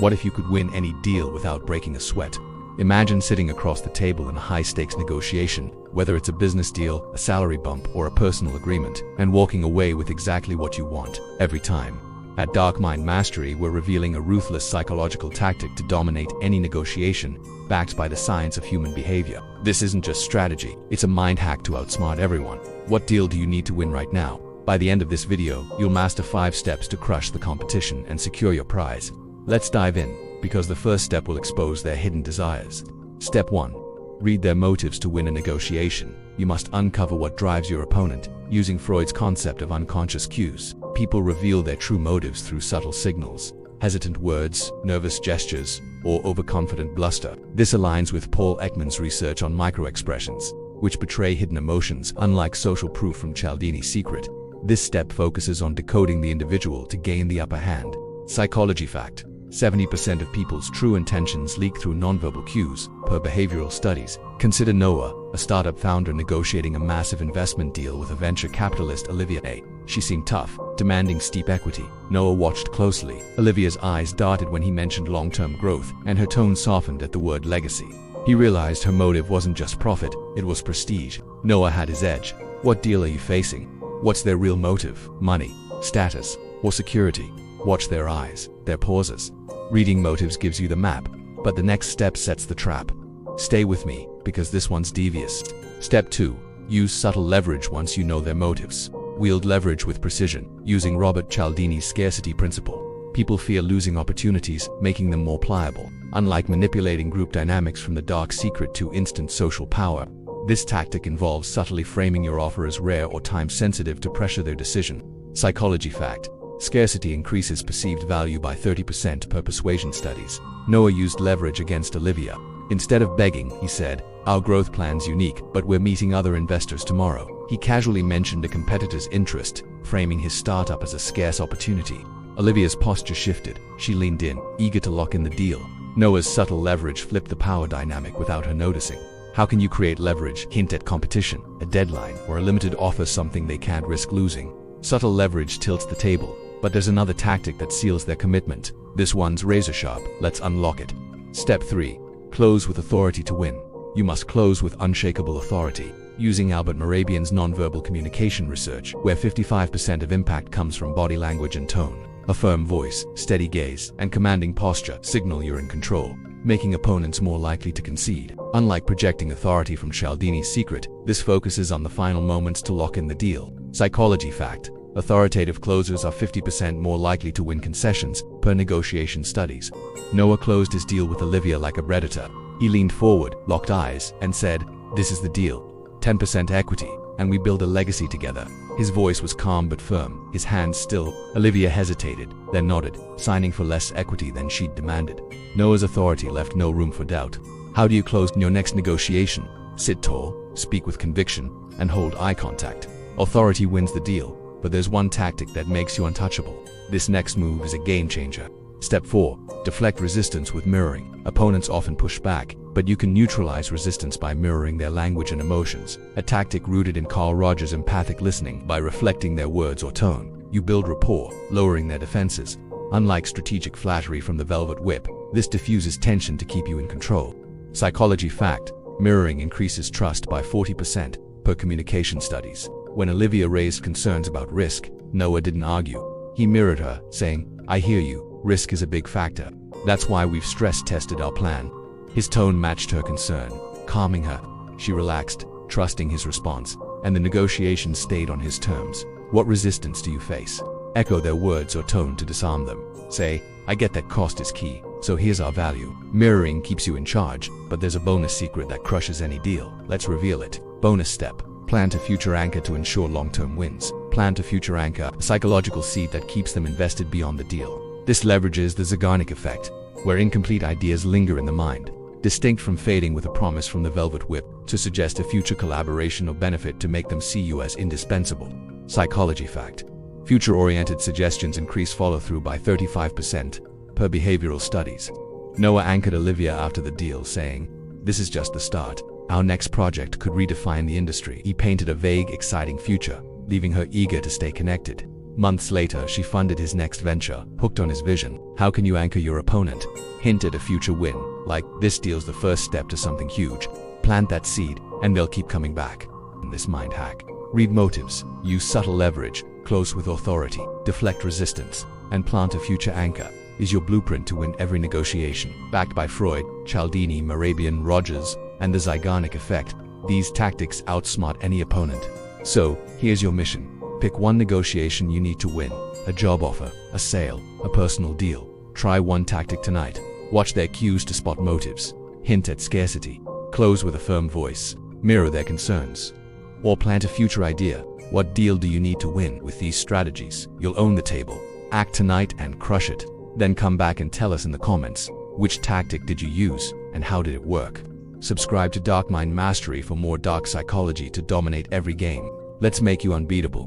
What if you could win any deal without breaking a sweat? Imagine sitting across the table in a high-stakes negotiation, whether it's a business deal, a salary bump, or a personal agreement, and walking away with exactly what you want, every time. At Darkmind Mastery, we're revealing a ruthless psychological tactic to dominate any negotiation, backed by the science of human behavior. This isn't just strategy, it's a mind hack to outsmart everyone. What deal do you need to win right now? By the end of this video, you'll master 5 steps to crush the competition and secure your prize. Let's dive in, because the first step will expose their hidden desires. Step 1. Read their motives to win a negotiation. You must uncover what drives your opponent, using Freud's concept of unconscious cues. People reveal their true motives through subtle signals, hesitant words, nervous gestures, or overconfident bluster. This aligns with Paul Ekman's research on microexpressions, which betray hidden emotions, unlike social proof from Cialdini's secret. This step focuses on decoding the individual to gain the upper hand. Psychology fact: 70% of people's true intentions leak through nonverbal cues, per behavioral studies. Consider Noah, a startup founder negotiating a massive investment deal with a venture capitalist, Olivia A. She seemed tough, demanding steep equity. Noah watched closely. Olivia's eyes darted when he mentioned long-term growth, and her tone softened at the word legacy. He realized her motive wasn't just profit, it was prestige. Noah had his edge. What deal are you facing? What's their real motive? Money, status, or security? Watch their eyes, their pauses. Reading motives gives you the map, but the next step sets the trap. Stay with me, because this one's devious. Step 2. Use subtle leverage once you know their motives. Wield leverage with precision, using Robert Cialdini's scarcity principle. People fear losing opportunities, making them more pliable. Unlike manipulating group dynamics from the dark secret to instant social power, this tactic involves subtly framing your offer as rare or time-sensitive to pressure their decision. Psychology fact: scarcity increases perceived value by 30% per persuasion studies. Noah used leverage against Olivia. Instead of begging, he said, "Our growth plan's unique, but we're meeting other investors tomorrow." He casually mentioned a competitor's interest, framing his startup as a scarce opportunity. Olivia's posture shifted. She leaned in, eager to lock in the deal. Noah's subtle leverage flipped the power dynamic without her noticing. How can you create leverage? Hint at competition, a deadline, or a limited offer, something they can't risk losing. Subtle leverage tilts the table, but there's another tactic that seals their commitment. This one's razor sharp. Let's unlock it. Step 3. Close with authority to win. You must close with unshakable authority, using Mehrabian's nonverbal communication research, where 55% of impact comes from body language and tone. A firm voice, steady gaze, and commanding posture signal you're in control, making opponents more likely to concede. Unlike projecting authority from Cialdini's secret, this focuses on the final moments to lock in the deal. Psychology fact: authoritative closers are 50% more likely to win concessions, per negotiation studies. Noah closed his deal with Olivia like a predator. He leaned forward, locked eyes, and said, "This is the deal. 10% equity, and we build a legacy together." His voice was calm but firm, his hands still. Olivia hesitated, then nodded, signing for less equity than she'd demanded. Noah's authority left no room for doubt. How do you close your next negotiation? Sit tall, speak with conviction, and hold eye contact. Authority wins the deal, but there's one tactic that makes you untouchable. This next move is a game changer. Step 4. Deflect resistance with mirroring. Opponents often push back, but you can neutralize resistance by mirroring their language and emotions. A tactic rooted in Carl Rogers' empathic listening. By reflecting their words or tone, you build rapport, lowering their defenses. Unlike strategic flattery from the velvet whip, this diffuses tension to keep you in control. Psychology fact: mirroring increases trust by 40%, per communication studies. When Olivia raised concerns about risk, Noah didn't argue. He mirrored her, saying, "I hear you. Risk is a big factor. That's why we've stress-tested our plan." His tone matched her concern, calming her. She relaxed, trusting his response, and the negotiation stayed on his terms. What resistance do you face? Echo their words or tone to disarm them. Say, "I get that cost is key, so here's our value." Mirroring keeps you in charge, but there's a bonus secret that crushes any deal. Let's reveal it. Bonus step: plan to future anchor to ensure long-term wins. Plan to future anchor, a psychological seed that keeps them invested beyond the deal. This leverages the Zeigarnik effect, where incomplete ideas linger in the mind, distinct from fading with a promise from the velvet whip, to suggest a future collaboration or benefit to make them see you as indispensable. Psychology fact: future-oriented suggestions increase follow-through by 35%, per behavioral studies. Noah anchored Olivia after the deal, saying, "This is just the start. Our next project could redefine the industry." He painted a vague, exciting future, leaving her eager to stay connected. Months later, she funded his next venture, hooked on his vision. How can you anchor your opponent? Hint at a future win, like this deal's the first step to something huge. Plant that seed, and they'll keep coming back. In this mind hack, read motives, use subtle leverage, close with authority, deflect resistance, and plant a future anchor is your blueprint to win every negotiation. Backed by Freud, Cialdini, Mehrabian, Rogers, and the Zeigarnik effect, these tactics outsmart any opponent. So, here's your mission. Pick one negotiation you need to win. A job offer, a sale, a personal deal. Try one tactic tonight. Watch their cues to spot motives. Hint at scarcity. Close with a firm voice. Mirror their concerns. Or plant a future idea. What deal do you need to win? With these strategies, you'll own the table. Act tonight and crush it. Then come back and tell us in the comments, which tactic did you use and how did it work? Subscribe to Darkmind Mastery for more dark psychology to dominate every game. Let's make you unbeatable.